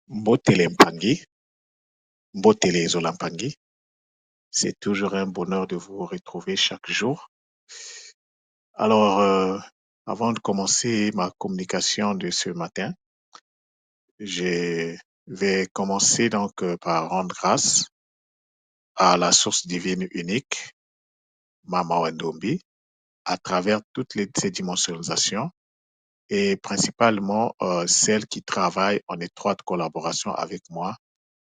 Mbotele Mpangi, Mbotele Zolampangi, c'est toujours un bonheur de vous retrouver chaque jour. Alors, avant de commencer ma communication de ce matin, je vais commencer donc par rendre grâce à la source divine unique, Mama Wendombi, à travers ces dimensionisations et principalement celles qui travaillent en étroite collaboration avec moi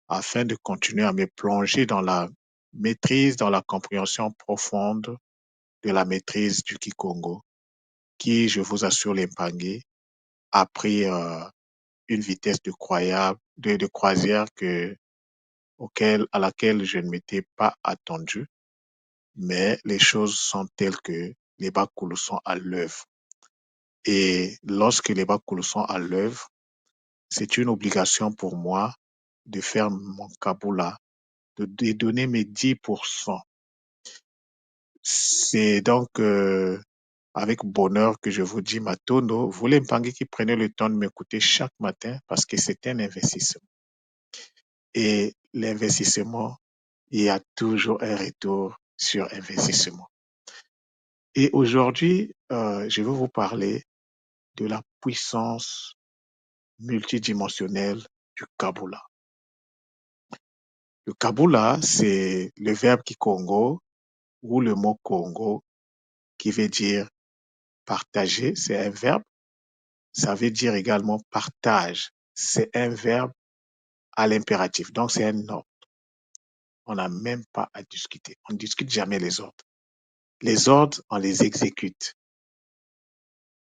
afin de continuer à me plonger dans la maîtrise, dans la compréhension profonde de la maîtrise du Kikongo, qui, je vous assure, l'Impangi, a pris une vitesse de croisière à laquelle je ne m'étais pas attendu, mais les choses sont telles que les Bakulu sont à l'œuvre. Et lorsque les Bakulu sont à l'œuvre, c'est une obligation pour moi de faire mon Kabula, de donner mes 10%. C'est donc avec bonheur que je vous dis, Matondo, vous les Mpangi qui prenez le temps de m'écouter chaque matin parce que c'est un investissement. Et l'investissement, il y a toujours un retour sur investissement. Et aujourd'hui, je vais vous parler de la puissance multidimensionnelle du Kabula. Le Kabula, c'est le verbe Kikongo ou le mot Congo qui veut dire partager, c'est un verbe. Ça veut dire également partage. C'est un verbe à l'impératif. Donc, c'est un ordre. On n'a même pas à discuter. On ne discute jamais les ordres. Les ordres, on les exécute.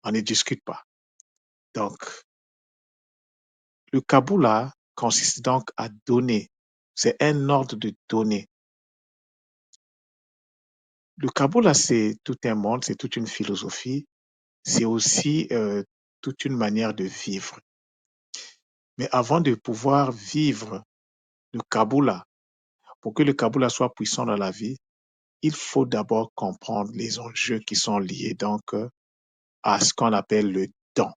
On ne discute pas. Donc, le Kabula consiste donc à donner. C'est un ordre de donner. Le Kabula, c'est tout un monde, c'est toute une philosophie. C'est aussi toute une manière de vivre. Mais avant de pouvoir vivre le Kabula, pour que le Kabula soit puissant dans la vie, il faut d'abord comprendre les enjeux qui sont liés donc à ce qu'on appelle le don.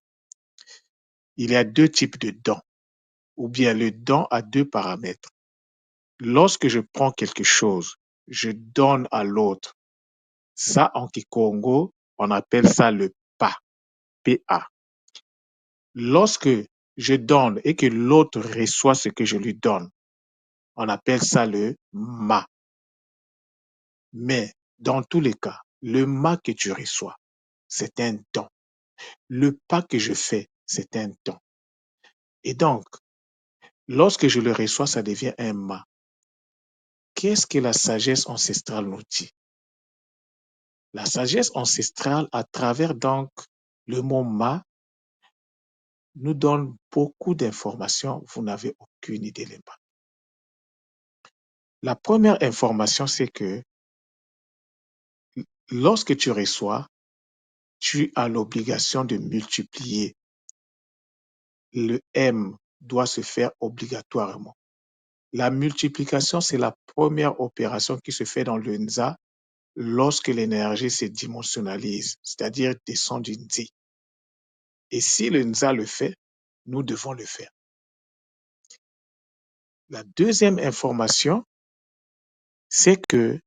Il y a deux types de dons, ou bien le don a deux paramètres. Lorsque je prends quelque chose, je donne à l'autre. Ça, en Kikongo, on appelle ça le pa, P-A. Lorsque je donne et que l'autre reçoit ce que je lui donne, on appelle ça le ma. Mais dans tous les cas, le ma que tu reçois, c'est un don. Le pas que je fais, c'est un don. Et donc, lorsque je le reçois, ça devient un ma. Qu'est-ce que la sagesse ancestrale nous dit? La sagesse ancestrale, à travers donc le mot ma, nous donne beaucoup d'informations. Vous n'avez aucune idée de l'impact. La première information, c'est que lorsque tu reçois, tu as l'obligation de multiplier. Le M doit se faire obligatoirement. La multiplication, c'est la première opération qui se fait dans le Nza lorsque l'énergie se dimensionnalise, c'est-à-dire descend du Nzi. Et si le Nza le fait, nous devons le faire. La deuxième information, c'est que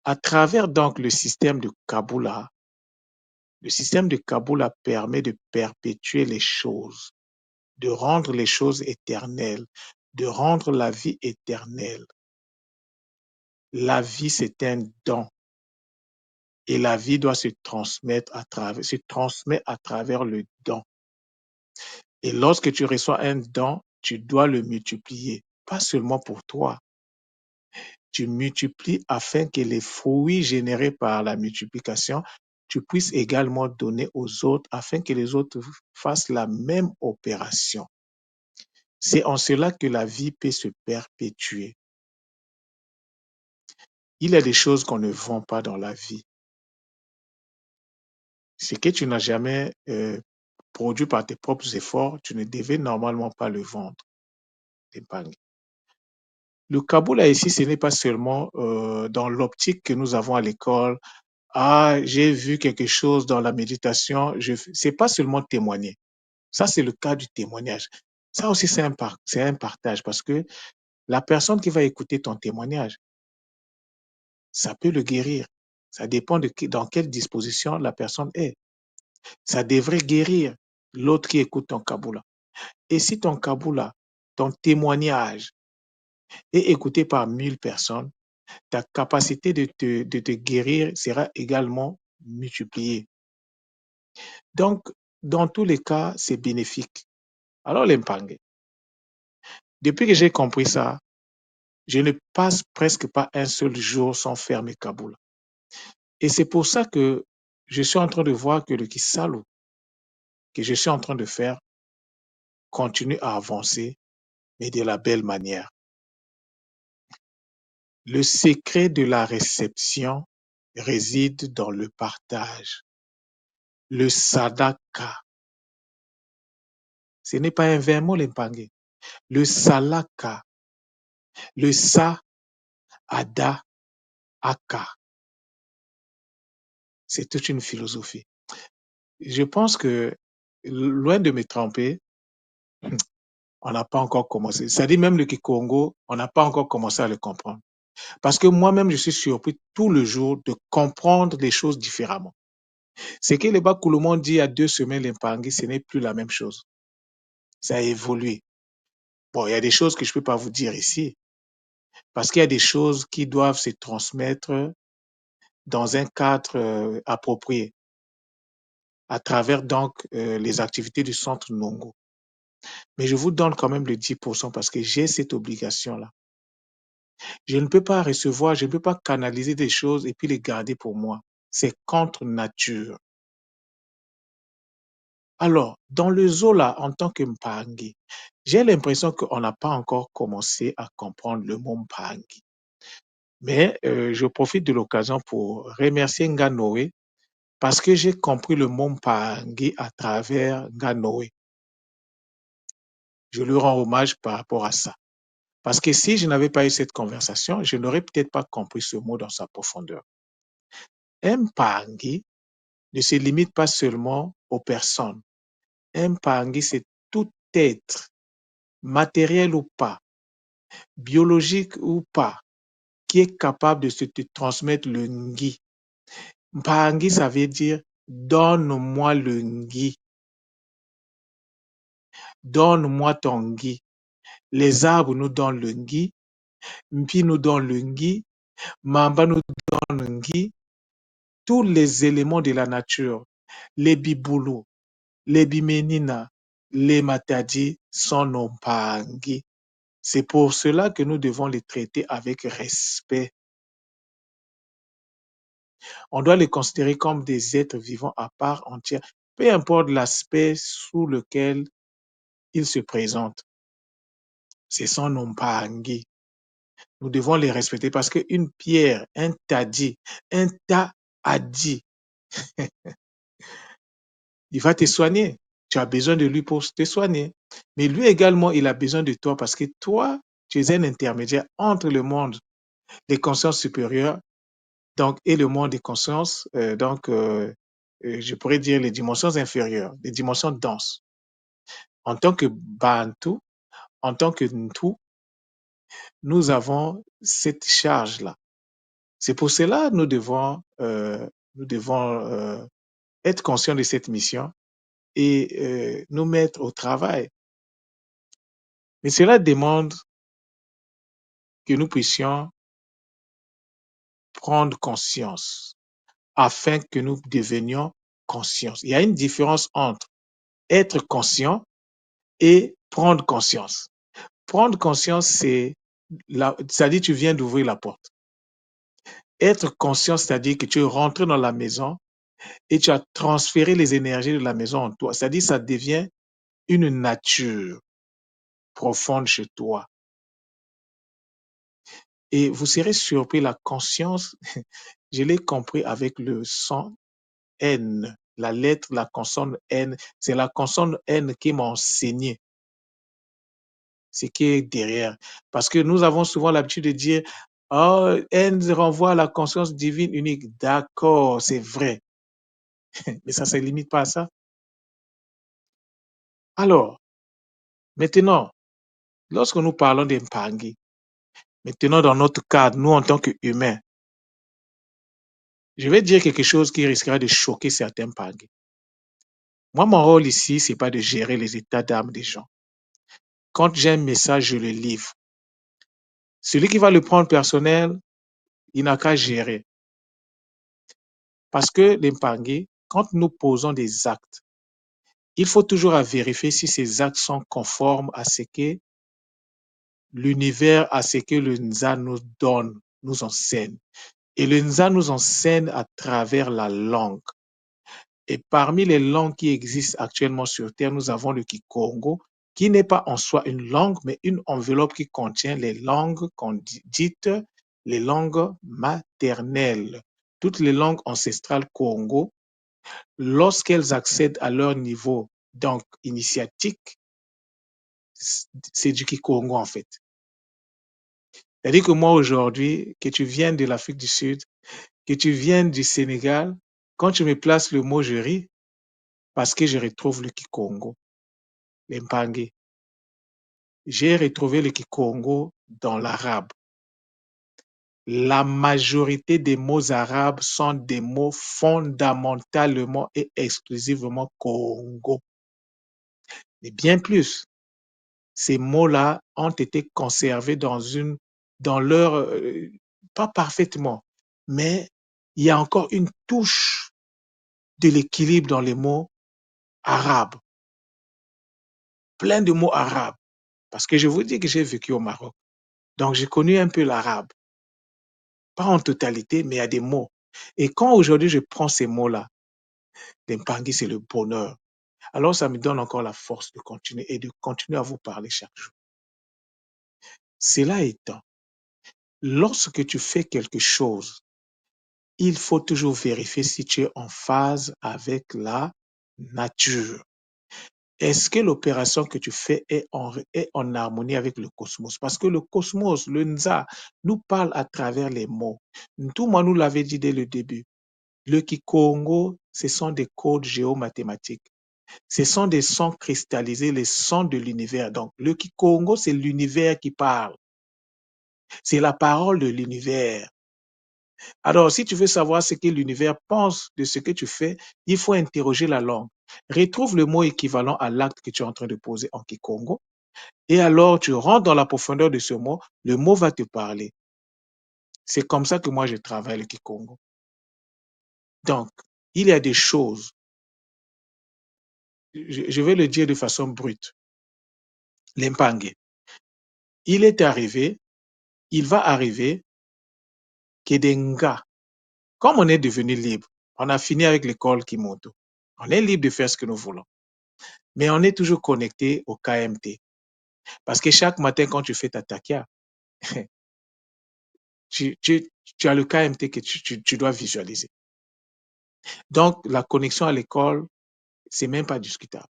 à travers donc le système de Kabula permet de perpétuer les choses, de rendre les choses éternelles, de rendre la vie éternelle. La vie, c'est un don. Et la vie doit se transmet à travers le don. Et lorsque tu reçois un don, tu dois le multiplier, pas seulement pour toi. Tu multiplies afin que les fruits générés par la multiplication, tu puisses également donner aux autres afin que les autres fassent la même opération. C'est en cela que la vie peut se perpétuer. Il y a des choses qu'on ne vend pas dans la vie. Ce que tu n'as jamais produit par tes propres efforts, tu ne devais normalement pas le vendre. Le Kabula ici, ce n'est pas seulement dans l'optique que nous avons à l'école. Ah, j'ai vu quelque chose dans la méditation. C'est pas seulement témoigner. Ça, c'est le cas du témoignage. Ça aussi, c'est un partage parce que la personne qui va écouter ton témoignage, ça peut le guérir. Ça dépend dans quelle disposition la personne est. Ça devrait guérir l'autre qui écoute ton kaboula. Et si ton kaboula, ton témoignage est écouté par 1000 personnes, ta capacité de te guérir sera également multipliée. Donc, dans tous les cas, c'est bénéfique. Alors, l'Empangé, depuis que j'ai compris ça, je ne passe presque pas un seul jour sans faire mes kaboulas. Et c'est pour ça que je suis en train de voir que le Kisalu que je suis en train de faire continue à avancer, mais de la belle manière. Le secret de la réception réside dans le partage. Le sadaka, ce n'est pas un vain mot, l'Empangé. Le salaka, le sa, ada, aka, c'est toute une philosophie. Je pense que, loin de me tromper, on n'a pas encore commencé. Ça dit même le Kikongo, on n'a pas encore commencé à le comprendre. Parce que moi-même, je suis surpris tout le jour de comprendre les choses différemment. C'est que le Bakoulomon dit il y a 2 semaines, l'Empangui, ce n'est plus la même chose. Ça a évolué. Bon, il y a des choses que je ne peux pas vous dire ici, parce qu'il y a des choses qui doivent se transmettre dans un cadre approprié, à travers donc les activités du centre Nongo. Mais je vous donne quand même le 10% parce que j'ai cette obligation-là. Je ne peux pas recevoir, je ne peux pas canaliser des choses et puis les garder pour moi. C'est contre nature. Alors, dans le Zola, en tant que Mpangi, j'ai l'impression qu'on n'a pas encore commencé à comprendre le mot Mpangi. Mais je profite de l'occasion pour remercier Nganoé parce que j'ai compris le mot Mpangi à travers Nganoé. Je lui rends hommage par rapport à ça. Parce que si je n'avais pas eu cette conversation, je n'aurais peut-être pas compris ce mot dans sa profondeur. Mpangi ne se limite pas seulement aux personnes. Mpangi, c'est tout être, matériel ou pas, biologique ou pas, qui est capable de se te transmettre le ngui. Mpangi, ça veut dire donne-moi le ngui, donne-moi ton ngui. Les arbres nous donnent le ngui, Mpi nous donne le ngui, Mamba nous donne le ngui, tous les éléments de la nature, les biboulous, les biménina, les matadi sont nos mpangi. C'est pour cela que nous devons les traiter avec respect. On doit les considérer comme des êtres vivants à part entière, peu importe l'aspect sous lequel ils se présentent. Ce sont nos mpangi. Nous devons les respecter parce qu'une pierre, un tadi, un taadi, il va te soigner. Tu as besoin de lui pour te soigner. Mais lui également, il a besoin de toi parce que toi, tu es un intermédiaire entre le monde des consciences supérieures donc, et le monde des consciences, je pourrais dire les dimensions inférieures, les dimensions denses. En tant que Bantu, en tant que Ntu, nous avons cette charge-là. C'est pour cela que nous devons être conscients de cette mission et nous mettre au travail. Mais cela demande que nous puissions prendre conscience afin que nous devenions conscients. Il y a une différence entre être conscient et prendre conscience. Prendre conscience, c'est-à-dire tu viens d'ouvrir la porte. Être conscient, c'est-à-dire que tu es rentré dans la maison et tu as transféré les énergies de la maison en toi. C'est-à-dire ça devient une nature profonde chez toi. Et vous serez surpris, la conscience, je l'ai compris avec le son N, la lettre, la consonne N. C'est la consonne N qui m'a enseigné ce qui est derrière. Parce que nous avons souvent l'habitude de dire, oh, N renvoie à la conscience divine unique. D'accord, c'est vrai. Mais ça ne se limite pas à ça. Alors, Maintenant, lorsque nous parlons d'Impangi, maintenant dans notre cadre, nous en tant qu'humains, je vais dire quelque chose qui risquera de choquer certains Pangis. Moi, mon rôle ici, c'est pas de gérer les états d'âme des gens. Quand j'ai un message, je le livre. Celui qui va le prendre personnel, il n'a qu'à gérer. Parce que l'Impangi, quand nous posons des actes, il faut toujours vérifier si ces actes sont conformes à ce que l'univers, à ce que le Nza nous donne, nous enseigne. Et le Nza nous enseigne à travers la langue. Et parmi les langues qui existent actuellement sur Terre, nous avons le Kikongo, qui n'est pas en soi une langue, mais une enveloppe qui contient les langues qu'on dit les langues maternelles. Toutes les langues ancestrales Congo, lorsqu'elles accèdent à leur niveau donc initiatique, c'est du Kikongo en fait. C'est-à-dire que moi aujourd'hui, que tu viennes de l'Afrique du Sud, que tu viennes du Sénégal, quand tu me places le mot, je ris parce que je retrouve le Kikongo, l'Impangi. J'ai retrouvé le Kikongo dans l'arabe. La majorité des mots arabes sont des mots fondamentalement et exclusivement Congo. Mais bien plus, ces mots-là ont été conservés dans leur, pas parfaitement, mais il y a encore une touche de l'équilibre dans les mots arabes. Plein de mots arabes. Parce que je vous dis que j'ai vécu au Maroc. Donc, j'ai connu un peu l'arabe. Pas en totalité, mais il y a des mots. Et quand aujourd'hui je prends ces mots-là, l'Impangi, c'est le bonheur. Alors, ça me donne encore la force de continuer et de continuer à vous parler chaque jour. Cela étant, lorsque tu fais quelque chose, il faut toujours vérifier si tu es en phase avec la nature. Est-ce que l'opération que tu fais est en harmonie avec le cosmos? Parce que le cosmos, le Nza, nous parle à travers les mots. Tout moi nous l'avait dit dès le début. Le Kikongo, ce sont des codes géomathématiques. Ce sont des sons cristallisés, les sons de l'univers. Donc, le Kikongo, c'est l'univers qui parle. C'est la parole de l'univers. Alors, si tu veux savoir ce que l'univers pense de ce que tu fais, il faut interroger la langue. Retrouve le mot équivalent à l'acte que tu es en train de poser en Kikongo. Et alors, tu rentres dans la profondeur de ce mot, le mot va te parler. C'est comme ça que moi, je travaille le Kikongo. Donc, il y a des choses, je vais le dire de façon brute. L'Impangue, il est arrivé, il va arriver que des gars, comme on est devenu libre, on a fini avec l'école Kimoto. On est libre de faire ce que nous voulons. Mais on est toujours connecté au KMT. Parce que chaque matin, quand tu fais ta takia, tu as le KMT que tu dois visualiser. Donc, la connexion à l'école, c'est même pas discutable.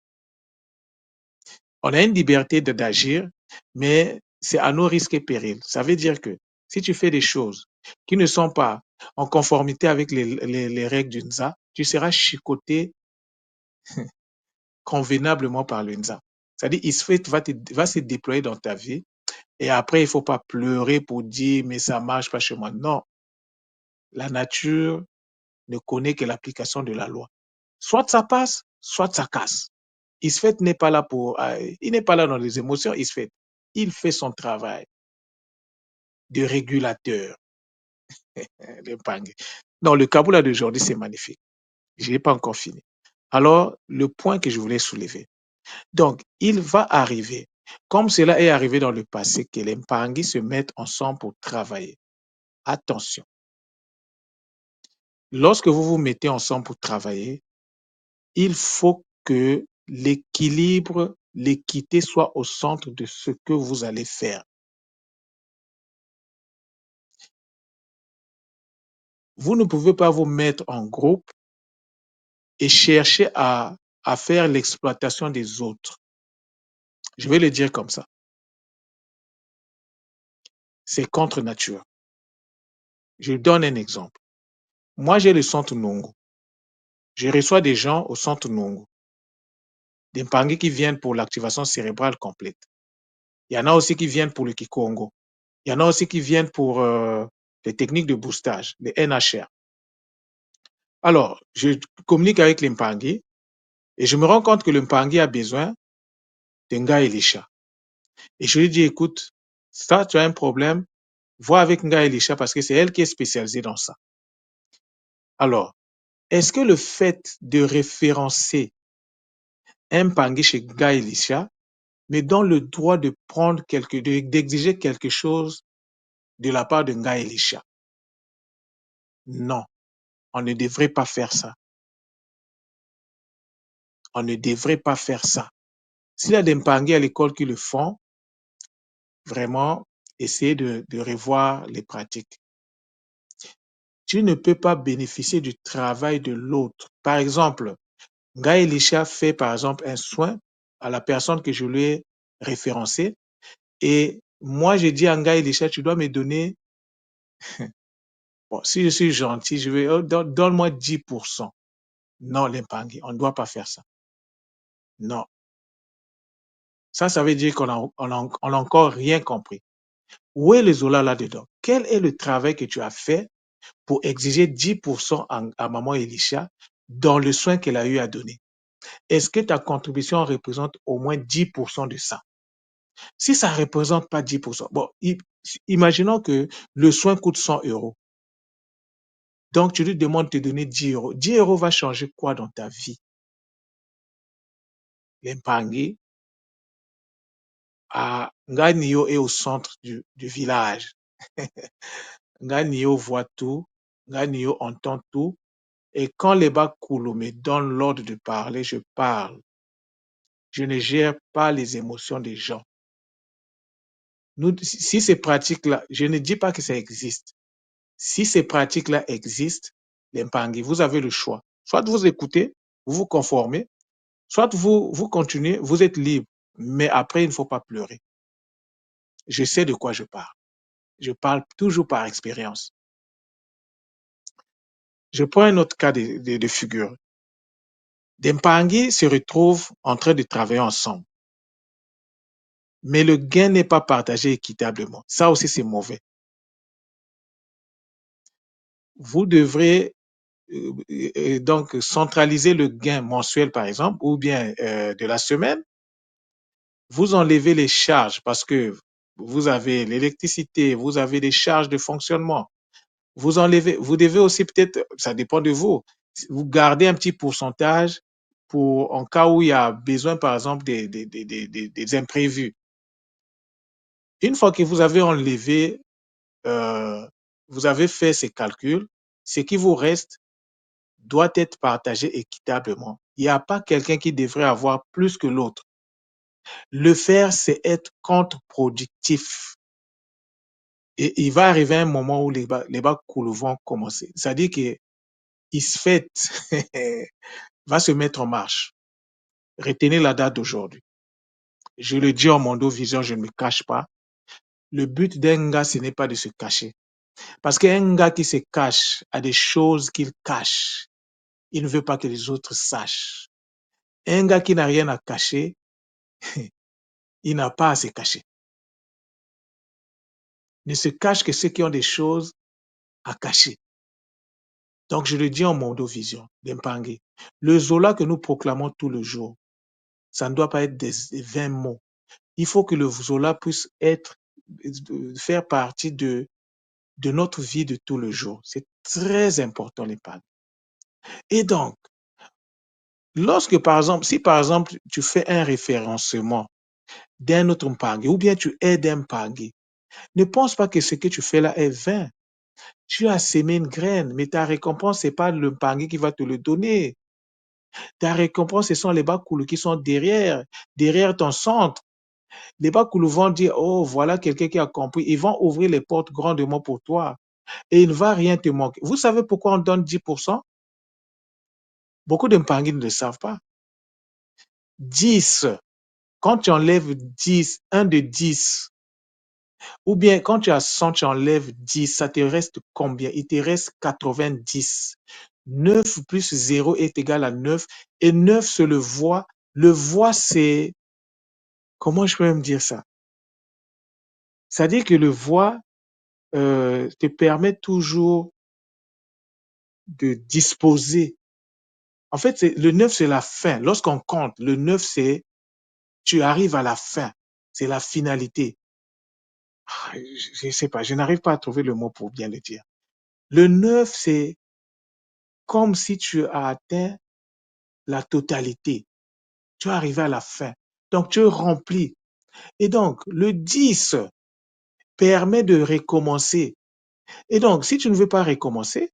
On a une liberté d'agir, mais c'est à nos risques et périls. Ça veut dire que si tu fais des choses qui ne sont pas en conformité avec les règles du NZA, tu seras chicoté convenablement par le NZA. C'est-à-dire, va se déployer dans ta vie et après, il ne faut pas pleurer pour dire, mais ça ne marche pas chez moi. Non, la nature ne connaît que l'application de la loi. Soit ça passe, soit ça casse. Isfet n'est pas là il n'est pas là dans les émotions, Isfet. Il fait son travail de régulateur. Non, le Kaboula d'aujourd'hui, c'est magnifique. Je n'ai pas encore fini. Alors, le point que je voulais soulever. Donc, il va arriver, comme cela est arrivé dans le passé, que les Mpangi se mettent ensemble pour travailler. Attention. Lorsque vous vous mettez ensemble pour travailler, il faut que l'équilibre, l'équité soit au centre de ce que vous allez faire. Vous ne pouvez pas vous mettre en groupe et chercher à faire l'exploitation des autres. Je vais le dire comme ça. C'est contre nature. Je donne un exemple. Moi, j'ai le centre Nongo. Je reçois des gens au centre Nongo. Des Mpangi qui viennent pour l'activation cérébrale complète. Il y en a aussi qui viennent pour le Kikongo. Il y en a aussi qui viennent pour les techniques de boostage, les NHR. Alors, je communique avec les Mpangi et je me rends compte que le Mpangi a besoin d'un gars Elisha. Et je lui dis, écoute, ça, tu as un problème, vois avec Nga Elisha parce que c'est elle qui est spécialisée dans ça. Alors, est-ce que le fait de référencer un Mpangi chez Nga Elisha me donne le droit de prendre d'exiger quelque chose de la part de Nga Elisha? Non, on ne devrait pas faire ça. On ne devrait pas faire ça. S'il y a des Mpangi à l'école qui le font, vraiment, essayez de revoir les pratiques. Tu ne peux pas bénéficier du travail de l'autre. Par exemple, Nga Elisha fait par exemple un soin à la personne que je lui ai référencée et moi je dis à Nga Elisha, tu dois me donner, bon, si je suis gentil, je vais, donne-moi 10%. Non, l'impangi, on ne doit pas faire ça. Non. Ça veut dire qu'on n'a encore rien compris. Où est le Zola là-dedans? Quel est le travail que tu as fait pour exiger 10% à maman Elisha dans le soin qu'elle a eu à donner? Est-ce que ta contribution représente au moins 10% de ça? Si ça ne représente pas 10%, bon, imaginons que le soin coûte 100 euros. Donc, tu lui demandes de te donner 10 euros. 10 euros va changer quoi dans ta vie? L'impangi à Nganio est au centre du village. Nganio voit tout, Nganio entend tout. Et quand les Bakulu me donnent l'ordre de parler, je parle. Je ne gère pas les émotions des gens. Si ces pratiques-là, je ne dis pas que ça existe. Si ces pratiques-là existent, l'impangi, vous avez le choix. Soit vous écoutez, vous vous conformez, soit vous continuez, vous êtes libre. Mais après, il ne faut pas pleurer. Je sais de quoi je parle. Je parle toujours par expérience. Je prends un autre cas de figure. Des Mpangi se retrouvent en train de travailler ensemble. Mais le gain n'est pas partagé équitablement. Ça aussi, c'est mauvais. Vous devrez donc centraliser le gain mensuel, par exemple, ou bien de la semaine. Vous enlevez les charges parce que vous avez l'électricité, vous avez des charges de fonctionnement. Vous enlevez, vous devez aussi peut-être, ça dépend de vous, vous gardez un petit pourcentage pour en cas où il y a besoin, par exemple, des imprévus. Une fois que vous avez enlevé, vous avez fait ces calculs, ce qui vous reste doit être partagé équitablement. Il n'y a pas quelqu'un qui devrait avoir plus que l'autre. Le faire, c'est être contre-productif. Et il va arriver un moment où les bas couleurs vont commencer. C'est-à-dire que ISFET va se mettre en marche. Retenez la date d'aujourd'hui. Je le dis en Mondo Vision, je ne me cache pas. Le but d'un gars, ce n'est pas de se cacher. Parce qu'un gars qui se cache a des choses qu'il cache. Il ne veut pas que les autres sachent. Un gars qui n'a rien à cacher, il n'a pas à se cacher. Ne se cache que ceux qui ont des choses à cacher. Donc, je le dis en Mondo Vision, d'Empangué. Le Zola que nous proclamons tout le jour, ça ne doit pas être des 20 mots. Il faut que le Zola puisse faire partie de notre vie de tout le jour. C'est très important, l'Empangué. Et donc, lorsque, par exemple, si par exemple, tu fais un référencement d'un autre Mpangué ou bien tu aides un Mpangué, ne pense pas que ce que tu fais là est vain. Tu as semé une graine, mais ta récompense, ce n'est pas le Mpangué qui va te le donner. Ta récompense, ce sont les Bakoulou qui sont derrière ton centre. Les Bakoulou vont dire, oh, voilà quelqu'un qui a compris. Ils vont ouvrir les portes grandement pour toi. Et il ne va rien te manquer. Vous savez pourquoi on donne 10%? Beaucoup de Mpangués ne le savent pas. 10, quand tu enlèves 10, 1 de 10, ou bien quand tu as 100, tu enlèves 10, ça te reste combien? Il te reste 90. 9 plus 0 est égal à 9 et 9 se le voit Le voix, c'est, comment je peux même dire ça? C'est-à-dire que le voix te permet toujours de disposer. En fait, le 9, c'est la fin. Lorsqu'on compte, le 9, c'est tu arrives à la fin. C'est la finalité. Je ne sais pas, je n'arrive pas à trouver le mot pour bien le dire. Le 9, c'est comme si tu as atteint la totalité. Tu es arrivé à la fin. Donc, tu es rempli. Et donc, le 10 permet de recommencer. Et donc, si tu ne veux pas recommencer,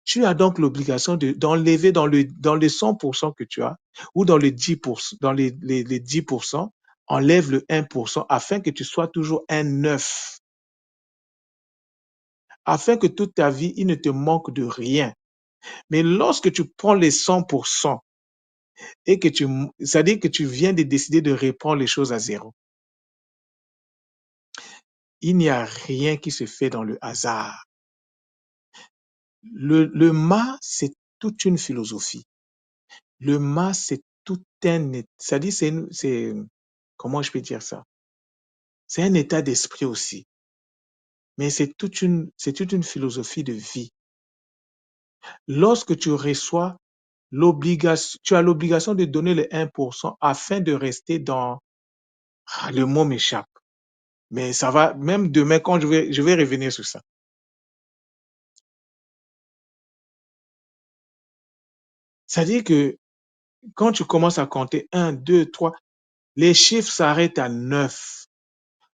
tu as donc l'obligation d'enlever dans le 100% que tu as, ou dans le 10%, dans les 10%, enlève le 1% afin que tu sois toujours un 9. Afin que toute ta vie, il ne te manque de rien. Mais lorsque tu prends les 100% et que c'est-à-dire que tu viens de décider de reprendre les choses à zéro, il n'y a rien qui se fait dans le hasard. Le ma, c'est toute une philosophie. Le ma, c'est tout c'est-à-dire comment je peux dire ça? C'est un état d'esprit aussi. Mais c'est toute une philosophie de vie. Lorsque tu reçois tu as l'obligation de donner le 1% afin de rester dans, le mot m'échappe. Mais ça va, même demain, quand je vais revenir sur ça. C'est-à-dire que quand tu commences à compter 1, 2, 3, les chiffres s'arrêtent à 9.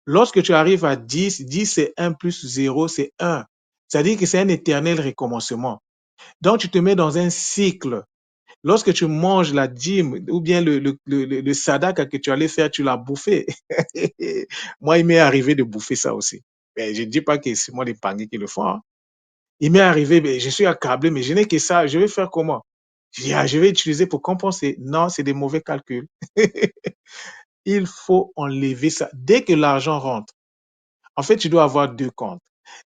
Lorsque tu arrives à 10, 10 c'est 1 plus 0, c'est 1. C'est-à-dire que c'est un éternel recommencement. Donc, tu te mets dans un cycle. Lorsque tu manges la dîme ou bien le sadaka que tu allais faire, tu l'as bouffé. Moi, il m'est arrivé de bouffer ça aussi. Mais je ne dis pas que c'est moi les pangis qui le font, hein. Il m'est arrivé, mais je suis accablé, mais je n'ai que ça. Je vais faire comment? Je dis, ah, je vais utiliser pour compenser. Non, c'est des mauvais calculs. Il faut enlever ça. Dès que l'argent rentre, en fait, tu dois avoir deux comptes.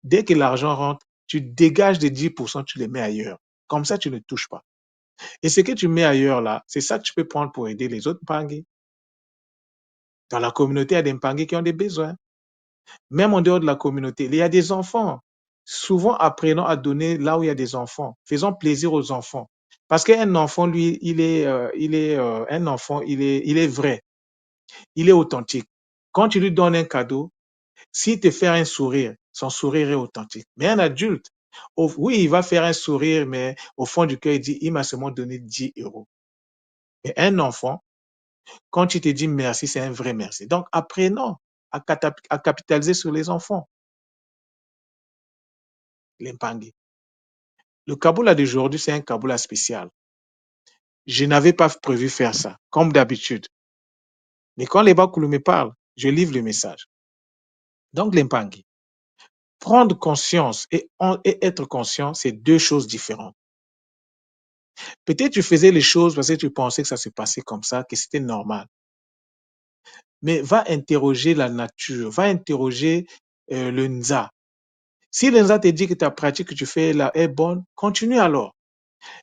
Dès que l'argent rentre, tu dégages des 10%, tu les mets ailleurs. Comme ça, tu ne touches pas. Et ce que tu mets ailleurs là, c'est ça que tu peux prendre pour aider les autres Mpangés. Dans la communauté, il y a des Mpangés qui ont des besoins. Même en dehors de la communauté, il y a des enfants. Souvent, apprenons à donner là où il y a des enfants. Faisons plaisir aux enfants. Parce qu'un enfant, lui, un enfant, il est vrai. Il est authentique. Quand tu lui donnes un cadeau, s'il te fait un sourire, son sourire est authentique. Mais un adulte, oui, il va faire un sourire, mais au fond du cœur, il dit, il m'a seulement donné 10 euros. Mais un enfant, quand tu te dis merci, c'est un vrai merci. Donc, apprenons à capitaliser sur les enfants, les Mpangé. Le Kaboula d'aujourd'hui, c'est un Kaboula spécial. Je n'avais pas prévu faire ça, comme d'habitude. Mais quand les Bakulu me parlent, je livre le message. Donc, les Mpangé, prendre conscience et être conscient, c'est deux choses différentes. Peut-être tu faisais les choses parce que tu pensais que ça se passait comme ça, que c'était normal. Mais va interroger la nature, va interroger le Nza. Si le Nza te dit que ta pratique que tu fais là est bonne, continue alors.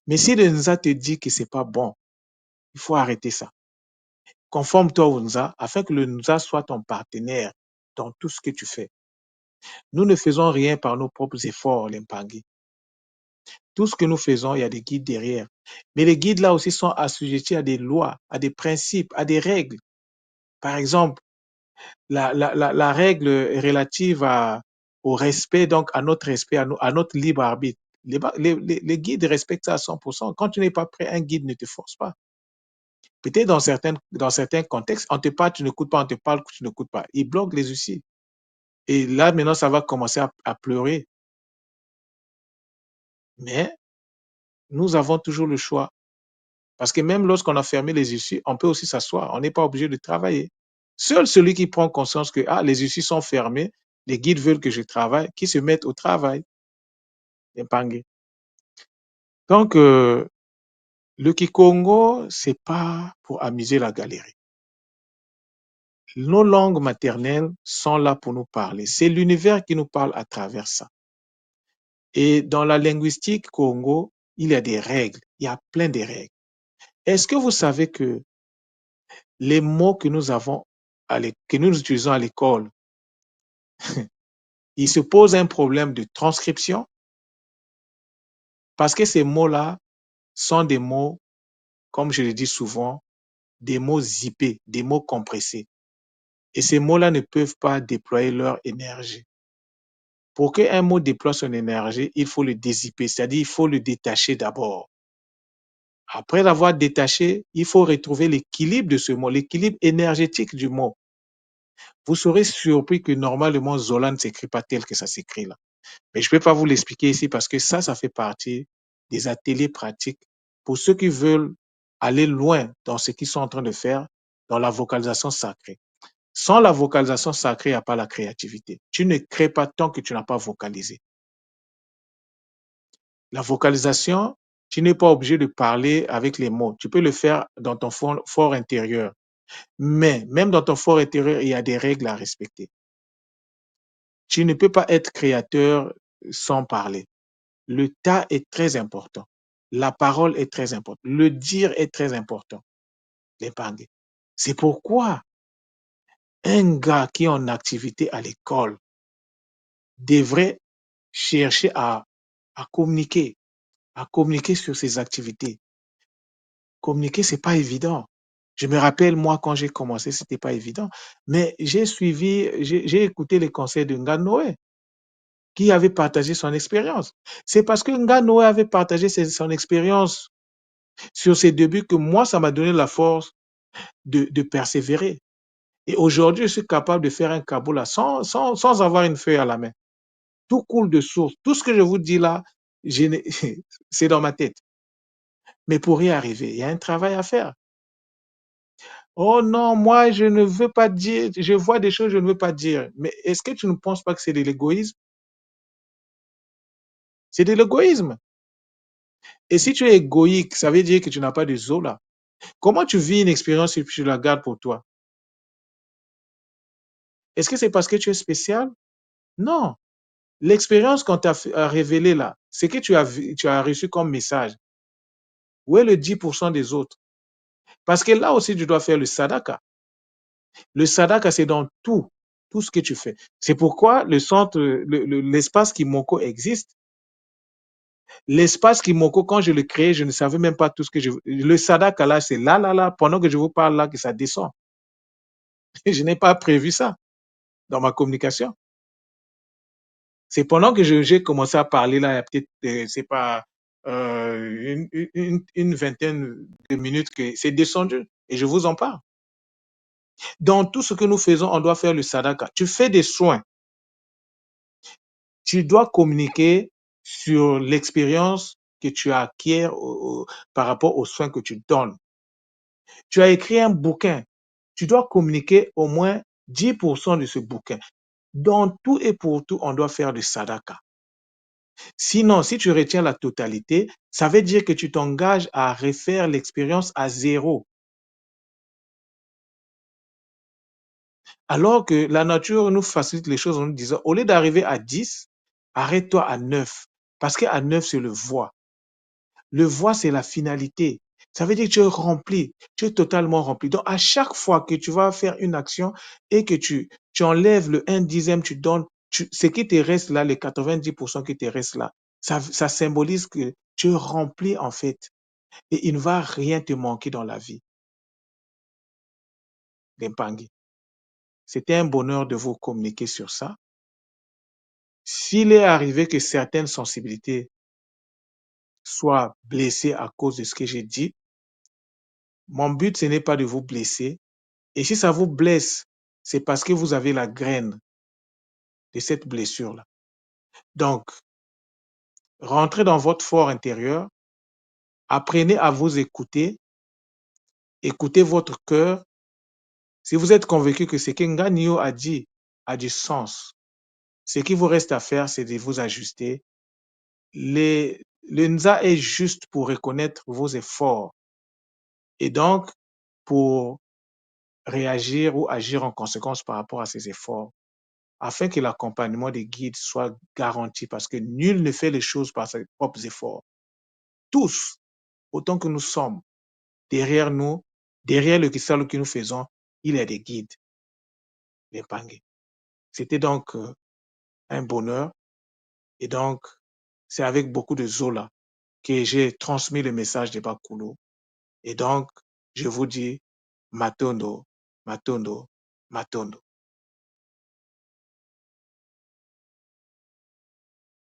Mais si le Nza te dit que c'est pas bon, il faut arrêter ça. Conforme-toi au Nza afin que le Nza soit ton partenaire dans tout ce que tu fais. Nous ne faisons rien par nos propres efforts, les Mpangé. Tout ce que nous faisons, il y a des guides derrière. Mais les guides là aussi sont assujettis à des lois, à des principes, à des règles. Par exemple, la règle relative au respect, donc à notre respect, à notre libre arbitre. Les guides respectent ça à 100%. Quand tu n'es pas prêt, un guide ne te force pas. Peut-être dans certains contextes, on te parle, tu n'écoutes pas, on te parle, tu n'écoutes pas. Il bloque les huissiers. Et là, maintenant, ça va commencer à pleurer. Mais nous avons toujours le choix. Parce que même lorsqu'on a fermé les huissiers, on peut aussi s'asseoir. On n'est pas obligé de travailler. Seul celui qui prend conscience que les huissiers sont fermés, les guides veulent que je travaille, qui se mettent au travail. Mpangé. Donc, le Kikongo, c'est pas pour amuser la galerie. Nos langues maternelles sont là pour nous parler. C'est l'univers qui nous parle à travers ça. Et dans la linguistique Congo, il y a des règles. Il y a plein de règles. Est-ce que vous savez que Les mots que que nous utilisons à l'école, il se pose un problème de transcription parce que ces mots-là sont des mots, comme je le dis souvent, des mots zippés, des mots compressés. Et ces mots-là ne peuvent pas déployer leur énergie. Pour qu'un mot déploie son énergie, il faut le dézipper, c'est-à-dire il faut le détacher d'abord. Après l'avoir détaché, il faut retrouver l'équilibre de ce mot, l'équilibre énergétique du mot. Vous serez surpris que normalement Zola ne s'écrit pas tel que ça s'écrit là. Mais je ne peux pas vous l'expliquer ici parce que ça fait partie des ateliers pratiques pour ceux qui veulent aller loin dans ce qu'ils sont en train de faire dans la vocalisation sacrée. Sans la vocalisation sacrée, il n'y a pas la créativité. Tu ne crées pas tant que tu n'as pas vocalisé. La vocalisation, tu n'es pas obligé de parler avec les mots. Tu peux le faire dans ton fort intérieur. Mais même dans ton fort intérieur, il y a des règles à respecter. Tu ne peux pas être créateur sans parler. Le tas est très important. La parole est très importante. Le dire est très important. L'épargne. C'est pourquoi un gars qui est en activité à l'école devrait chercher à communiquer sur ses activités. Communiquer, c'est pas évident. Je me rappelle, moi, quand j'ai commencé, c'était pas évident. Mais j'ai écouté les conseils de Nga Noé, qui avait partagé son expérience. C'est parce que Nga Noé avait partagé son expérience sur ses débuts que moi, ça m'a donné la force de persévérer. Et aujourd'hui, je suis capable de faire un Kaboula sans avoir une feuille à la main. Tout coule de source. Tout ce que je vous dis là, c'est dans ma tête. Mais pour y arriver, il y a un travail à faire. Oh non, moi, je ne veux pas dire, je vois des choses, je ne veux pas dire. Mais est-ce que tu ne penses pas que c'est de l'égoïsme? C'est de l'égoïsme. Et si tu es égoïque, ça veut dire que tu n'as pas de Zola. Comment tu vis une expérience et puis tu la gardes pour toi? Est-ce que c'est parce que tu es spécial? Non. L'expérience qu'on t'a révélée là, c'est que tu as reçu comme message. Où est le 10% des autres? Parce que là aussi, tu dois faire le sadaka. Le sadaka, c'est dans tout ce que tu fais. C'est pourquoi le centre, l'espace Kimoko existe. L'espace Kimoko, quand je le créais, je ne savais même pas tout ce que je... Le sadaka là, c'est là, pendant que je vous parle là, que ça descend. Je n'ai pas prévu ça dans ma communication. C'est pendant que j'ai commencé à parler là, il y a peut-être, c'est pas une vingtaine de minutes que c'est descendu et je vous en parle. Dans tout ce que nous faisons, on doit faire le sadaka. Tu fais des soins. Tu dois communiquer sur l'expérience que tu acquiers par rapport aux soins que tu donnes. Tu as écrit un bouquin. Tu dois communiquer au moins 10% de ce bouquin. Dans tout et pour tout, on doit faire du sadaka. Sinon, si tu retiens la totalité, ça veut dire que tu t'engages à refaire l'expérience à zéro. Alors que la nature nous facilite les choses en nous disant, au lieu d'arriver à 10, arrête-toi à 9. Parce qu'à 9, c'est le voie. Le voie, c'est la finalité. Ça veut dire que tu es rempli, tu es totalement rempli. Donc, à chaque fois que tu vas faire une action et que tu enlèves le 1/10, tu donnes, ce qui te reste là, les 90% qui te reste là, ça symbolise que tu es rempli en fait. Et il ne va rien te manquer dans la vie. Dempangi. C'était un bonheur de vous communiquer sur ça. S'il est arrivé que certaines sensibilités soient blessées à cause de ce que j'ai dit, mon but, ce n'est pas de vous blesser. Et si ça vous blesse, c'est parce que vous avez la graine de cette blessure-là. Donc, rentrez dans votre fort intérieur, apprenez à vous écouter, écoutez votre cœur. Si vous êtes convaincu que ce que Nganio a dit a du sens, ce qui vous reste à faire, c'est de vous ajuster. Le Nza est juste pour reconnaître vos efforts et donc pour réagir ou agir en conséquence par rapport à ces efforts, afin que l'accompagnement des guides soit garanti, parce que nul ne fait les choses par ses propres efforts. Tous, autant que nous sommes, derrière nous, Derrière le cristal que nous faisons, il y a des guides, les Pangé. C'était donc un bonheur. Et donc, c'est avec beaucoup de Zola que j'ai transmis le message de Bakulu. Et donc, je vous dis, Matondo, Matondo, Matondo.